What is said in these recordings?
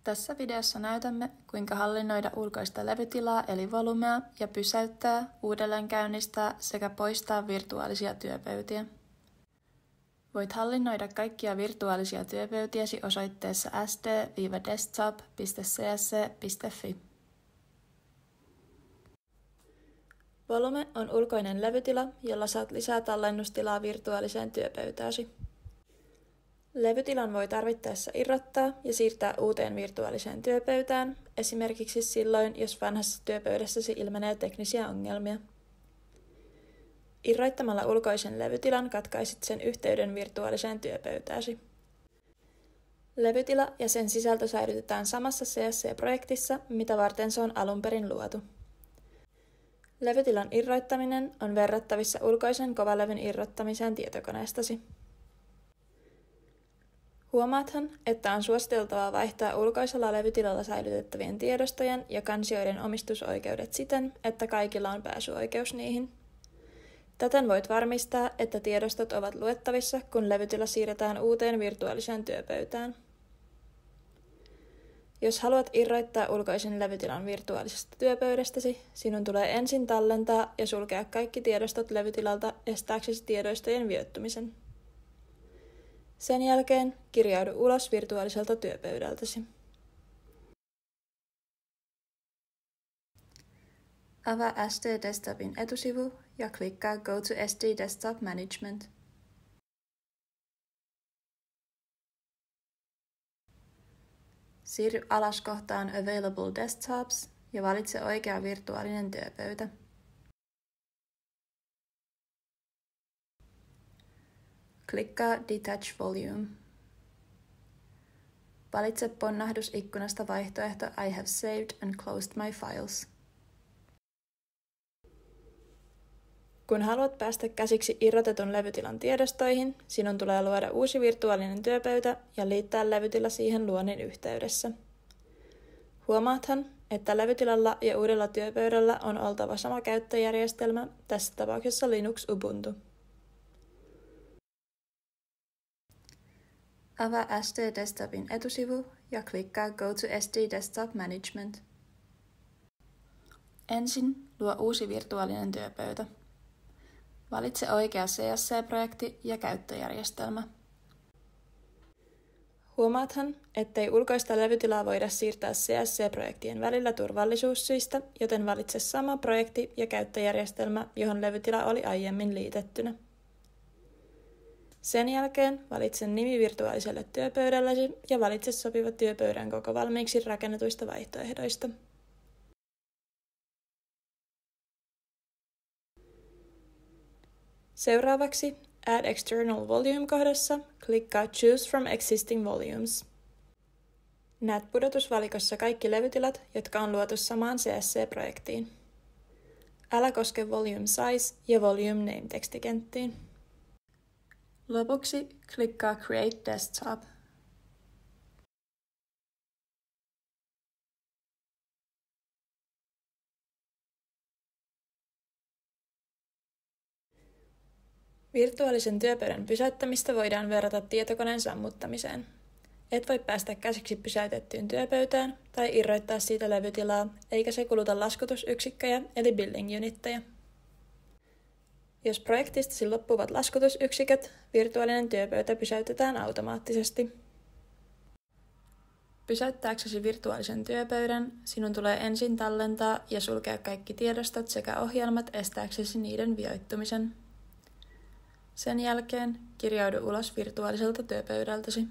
Tässä videossa näytämme, kuinka hallinnoida ulkoista levytilaa eli volumea ja pysäyttää, uudelleenkäynnistää sekä poistaa virtuaalisia työpöytiä. Voit hallinnoida kaikkia virtuaalisia työpöytiäsi osoitteessa sd-desktop.csc.fi. Volume on ulkoinen levytila, jolla saat lisää tallennustilaa virtuaaliseen työpöytääsi. Levytilan voi tarvittaessa irrottaa ja siirtää uuteen virtuaaliseen työpöytään, esimerkiksi silloin, jos vanhassa työpöydässäsi ilmenee teknisiä ongelmia. Irroittamalla ulkoisen levytilan katkaisit sen yhteyden virtuaaliseen työpöytääsi. Levytila ja sen sisältö säilytetään samassa CSC-projektissa, mitä varten se on alun perin luotu. Levytilan irroittaminen on verrattavissa ulkoisen kovalevyn irrottamiseen tietokoneestasi. Huomaathan, että on suositeltavaa vaihtaa ulkoisella levytilalla säilytettävien tiedostojen ja kansioiden omistusoikeudet siten, että kaikilla on pääsyoikeus niihin. Täten voit varmistaa, että tiedostot ovat luettavissa, kun levytila siirretään uuteen virtuaaliseen työpöytään. Jos haluat irroittaa ulkoisen levytilan virtuaalisesta työpöydästäsi, sinun tulee ensin tallentaa ja sulkea kaikki tiedostot levytilalta estääksesi tiedostojen vioittumisen. Sen jälkeen kirjaudu ulos virtuaaliselta työpöydältäsi. Avaa SD Desktopin etusivu ja klikkaa Go to SD Desktop Management. Siirry alas kohtaan Available Desktops ja valitse oikea virtuaalinen työpöytä. Klikkaa Detach Volume. Valitse ponnahdusikkunasta vaihtoehto I have saved and closed my files. Kun haluat päästä käsiksi irrotetun levytilan tiedostoihin, sinun tulee luoda uusi virtuaalinen työpöytä ja liittää levytila siihen luonnin yhteydessä. Huomaathan, että levytilalla ja uudella työpöydällä on oltava sama käyttöjärjestelmä, tässä tapauksessa Linux Ubuntu. Avaa SD Desktopin etusivu ja klikkaa Go to SD Desktop Management. Ensin luo uusi virtuaalinen työpöytä. Valitse oikea CSC-projekti ja käyttöjärjestelmä. Huomaathan, ettei ulkoista levytilaa voida siirtää CSC-projektien välillä turvallisuussyistä, joten valitse sama projekti ja käyttöjärjestelmä, johon levytila oli aiemmin liitettynä. Sen jälkeen valitse nimi virtuaaliselle työpöydällesi ja valitse sopiva työpöydän koko valmiiksi rakennetuista vaihtoehdoista. Seuraavaksi Add External Volume-kohdassa klikkaa Choose from Existing Volumes. Näet pudotusvalikossa kaikki levytilat, jotka on luotu samaan CSC-projektiin. Älä koske Volume Size ja Volume Name tekstikenttiin. Lopuksi klikkaa Create Desktop. Virtuaalisen työpöydän pysäyttämistä voidaan verrata tietokoneen sammuttamiseen. Et voi päästä käsiksi pysäytettyyn työpöytään tai irroittaa siitä levytilaa, eikä se kuluta laskutusyksikköjä eli billing unitteja. Jos projektistasi loppuvat laskutusyksiköt, virtuaalinen työpöytä pysäytetään automaattisesti. Pysäyttääksesi virtuaalisen työpöydän, sinun tulee ensin tallentaa ja sulkea kaikki tiedostot sekä ohjelmat estääksesi niiden vioittumisen. Sen jälkeen kirjaudu ulos virtuaaliselta työpöydältäsi.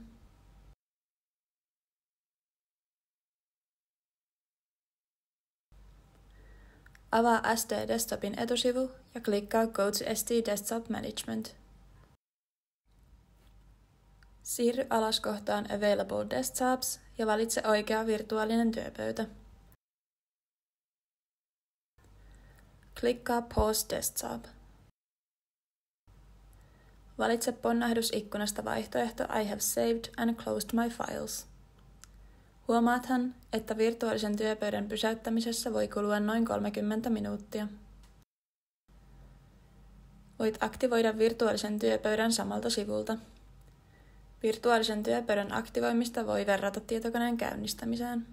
Avaa SD Desktopin etusivu ja klikkaa Go to SD Desktop Management. Siirry alas kohtaan Available Desktops ja valitse oikea virtuaalinen työpöytä. Klikkaa Pause Desktop. Valitse ponnahdusikkunasta vaihtoehto I have saved and closed my files. Huomaathan, että virtuaalisen työpöydän pysäyttämisessä voi kulua noin 30 minuuttia. Voit aktivoida virtuaalisen työpöydän samalta sivulta. Virtuaalisen työpöydän aktivoimista voi verrata tietokoneen käynnistämiseen.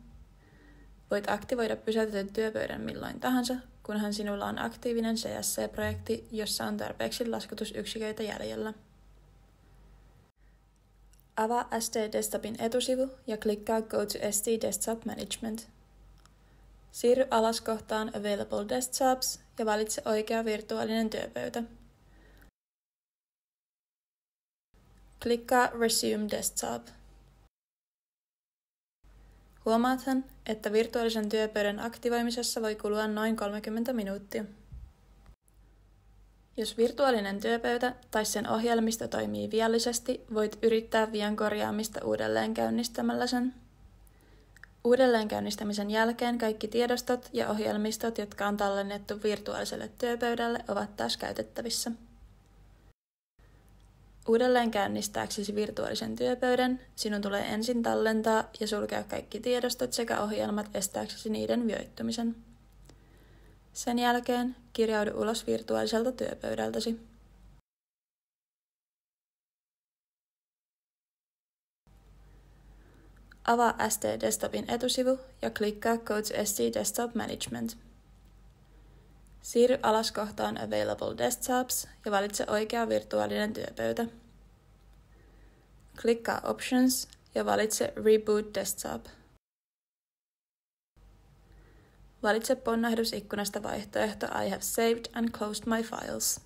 Voit aktivoida pysäytetyn työpöydän milloin tahansa, kunhan sinulla on aktiivinen CSC-projekti, jossa on tarpeeksi laskutusyksiköitä jäljellä. Avaa SD Desktopin etusivu ja klikkaa Go to SD Desktop Management. Siirry alas kohtaan Available Desktops ja valitse oikea virtuaalinen työpöytä. Klikkaa Resume Desktop. Huomaathan, että virtuaalisen työpöydän aktivoimisessa voi kulua noin 30 minuuttia. Jos virtuaalinen työpöytä tai sen ohjelmisto toimii viallisesti, voit yrittää vian korjaamista uudelleen käynnistämällä sen. Uudelleen käynnistämisen jälkeen kaikki tiedostot ja ohjelmistot, jotka on tallennettu virtuaaliselle työpöydälle, ovat taas käytettävissä. Uudelleen käynnistääksesi virtuaalisen työpöydän, sinun tulee ensin tallentaa ja sulkea kaikki tiedostot sekä ohjelmat estääksesi niiden vioittumisen. Sen jälkeen kirjaudu ulos virtuaaliselta työpöydältäsi. Avaa SD Desktopin etusivu ja klikkaa Go to SD Desktop Management. Siirry alas kohtaan Available Desktops ja valitse oikea virtuaalinen työpöytä. Klikkaa Options ja valitse Reboot Desktop. Valitse ponnahdusikkunasta vaihtoehto I have saved and closed my files.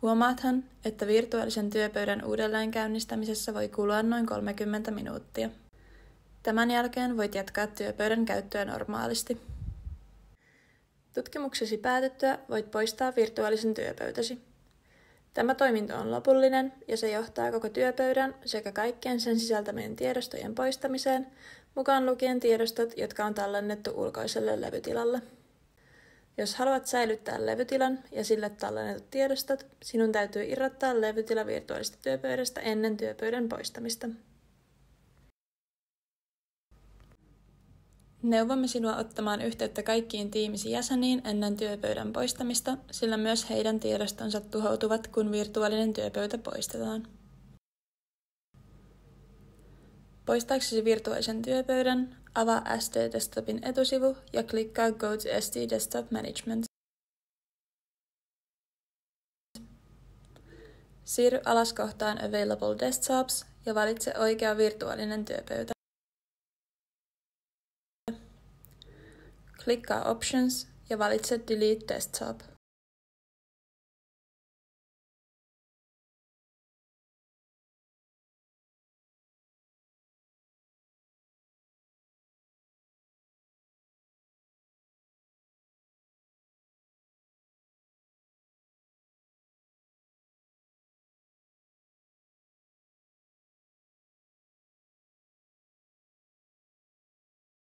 Huomaathan, että virtuaalisen työpöydän uudelleen käynnistämisessä voi kulua noin 30 minuuttia. Tämän jälkeen voit jatkaa työpöydän käyttöä normaalisti. Tutkimuksesi päätyttyä voit poistaa virtuaalisen työpöytäsi. Tämä toiminto on lopullinen ja se johtaa koko työpöydän sekä kaikkien sen sisältämien tiedostojen poistamiseen, mukaan lukien tiedostot, jotka on tallennettu ulkoiselle levytilalle. Jos haluat säilyttää levytilan ja sille tallennetut tiedostot, sinun täytyy irrottaa levytila virtuaalista työpöydästä ennen työpöydän poistamista. Neuvomme sinua ottamaan yhteyttä kaikkiin tiimisi jäseniin ennen työpöydän poistamista, sillä myös heidän tiedostonsa tuhoutuvat, kun virtuaalinen työpöytä poistetaan. Poistaaksesi virtuaalisen työpöydän, avaa SD Desktopin etusivu ja klikkaa Go to SD Desktop Management. Siirry alas kohtaan Available Desktops ja valitse oikea virtuaalinen työpöytä. Klikkaa Options ja valitse Delete Desktop.